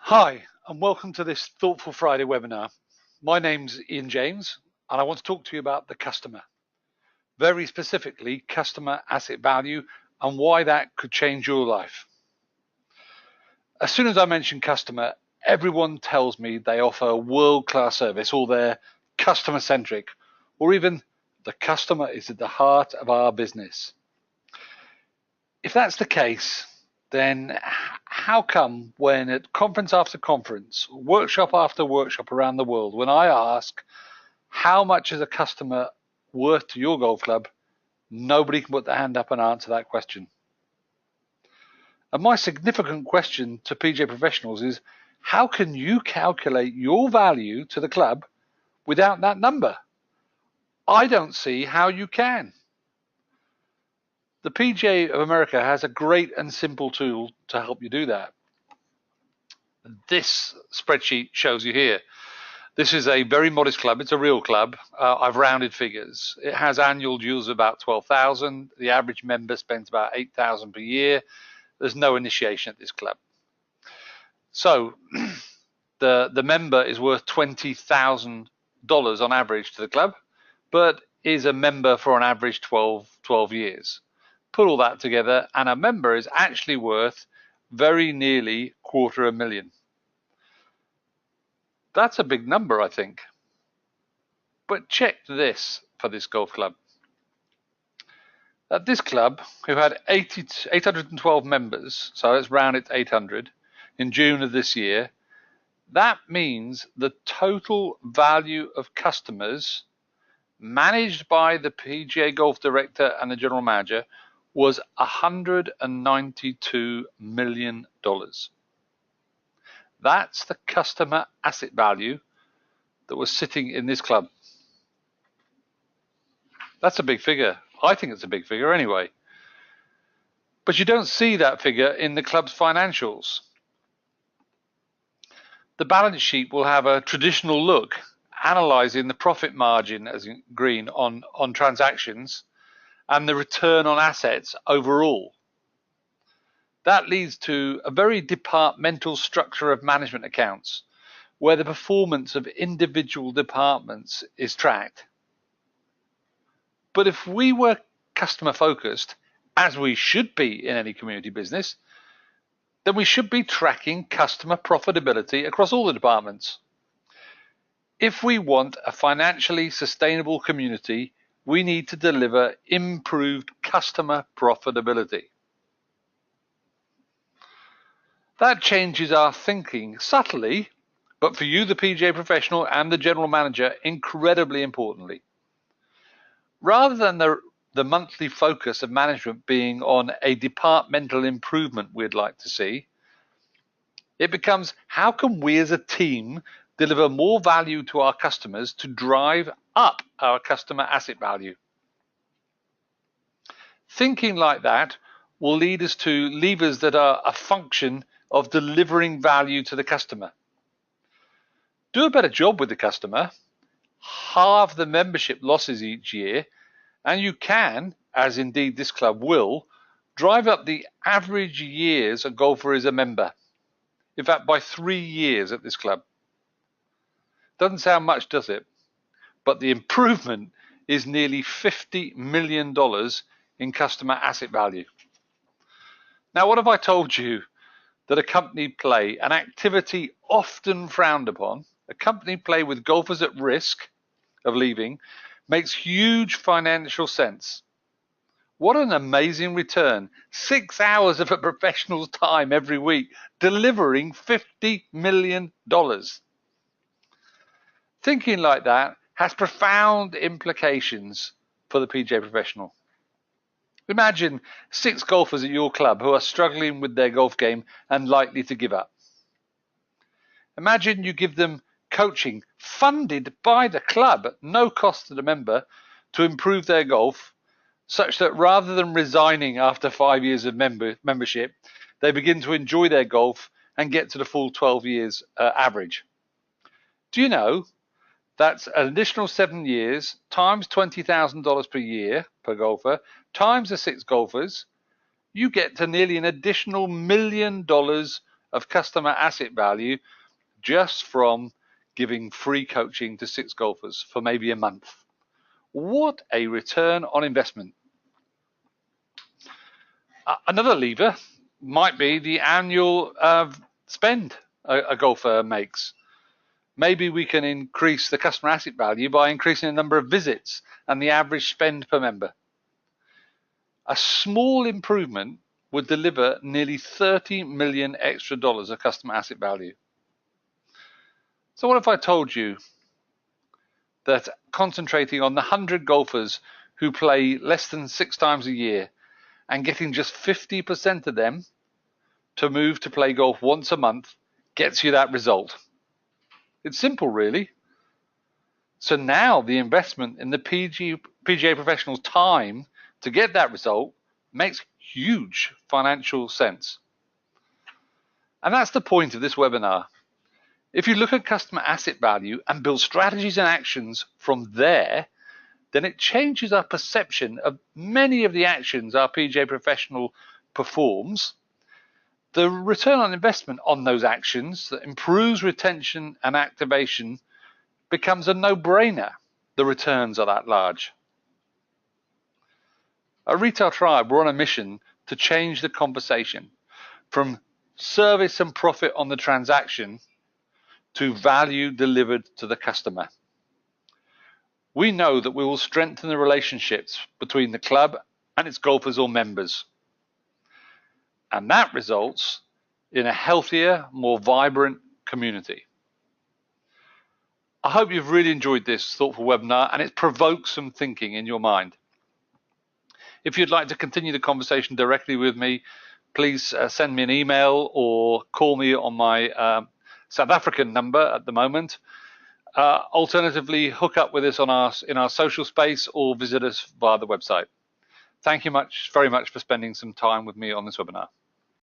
Hi, and welcome to this Thoughtful Friday webinar. My name's Ian James, and I want to talk to you about the customer. Very specifically, customer asset value and why that could change your life. As soon as I mention customer, everyone tells me they offer world-class service, or they're customer-centric, or even the customer is at the heart of our business. If that's the case, then how come when at conference after conference, workshop after workshop around the world, when I ask how much is a customer worth to your golf club, nobody can put their hand up and answer that question? And my significant question to PGA professionals is, how can you calculate your value to the club without that number? I don't see how you can. The PGA of America has a great and simple tool to help you do that. This spreadsheet shows you here. This is a very modest club. It's a real club. I've rounded figures. It has annual dues of about 12,000. The average member spends about 8,000 per year. There's no initiation at this club. So the member is worth $20,000 on average to the club, but is a member for an average 12 years. Put all that together, and a member is actually worth very nearly $250,000. That's a big number, I think. But check this for this golf club. At this club, who had 812 members, so let's round it to 800, in June of this year, that means the total value of customers managed by the PGA Golf Director and the General Manager was $192 million. That's the customer asset value that was sitting in this club. That's a big figure. I think it's a big figure anyway. But you don't see that figure in the club's financials. The balance sheet will have a traditional look, analyzing the profit margin, as in green, on transactions and the return on assets overall. That leads to a very departmental structure of management accounts, where the performance of individual departments is tracked. But if we were customer focused, as we should be in any community business, then we should be tracking customer profitability across all the departments. If we want a financially sustainable community, we need to deliver improved customer profitability. That changes our thinking subtly, but for you, the PGA professional, and the general manager, incredibly importantly. Rather than the monthly focus of management being on a departmental improvement we'd like to see, it becomes, how can we as a team deliver more value to our customers to drive up our customer asset value? Thinking like that will lead us to levers that are a function of delivering value to the customer. Do a better job with the customer, halve the membership losses each year, and you can, as indeed this club will, drive up the average years a golfer is a member. In fact, by 3 years at this club. Doesn't sound much, does it? But the improvement is nearly $50 million in customer asset value. Now, what have I told you? That a company play, an activity often frowned upon, a company play with golfers at risk of leaving, makes huge financial sense. What an amazing return. 6 hours of a professional's time every week, delivering $50 million. Thinking like that has profound implications for the PGA professional. Imagine 6 golfers at your club who are struggling with their golf game and likely to give up. Imagine you give them coaching funded by the club at no cost to the member to improve their golf, such that rather than resigning after 5 years of membership, they begin to enjoy their golf and get to the full 12 years average. Do you know that's an additional 7 years times $20,000 per year per golfer times the 6 golfers? You get to nearly an additional $1 million of customer asset value just from giving free coaching to 6 golfers for maybe a month. What a return on investment. Another lever might be the annual spend a golfer makes. Maybe we can increase the customer asset value by increasing the number of visits and the average spend per member. A small improvement would deliver nearly $30 million extra of customer asset value. So what if I told you that concentrating on the 100 golfers who play less than 6 times a year and getting just 50% of them to move to play golf once a month gets you that result? It's simple, really. So now the investment in the PGA professional's time to get that result makes huge financial sense. And that's the point of this webinar. If you look at customer asset value and build strategies and actions from there, then it changes our perception of many of the actions our PGA professional performs. The return on investment on those actions that improves retention and activation becomes a no-brainer. The returns are that large. At RetailTribe, we're on a mission to change the conversation from service and profit on the transaction to value delivered to the customer. We know that we will strengthen the relationships between the club and its golfers or members. And that results in a healthier, more vibrant community. I hope you've really enjoyed this thoughtful webinar and it's provoked some thinking in your mind. If you'd like to continue the conversation directly with me, please send me an email or call me on my South African number at the moment. Alternatively, hook up with us in our social space or visit us via the website. Thank you very much for spending some time with me on this webinar.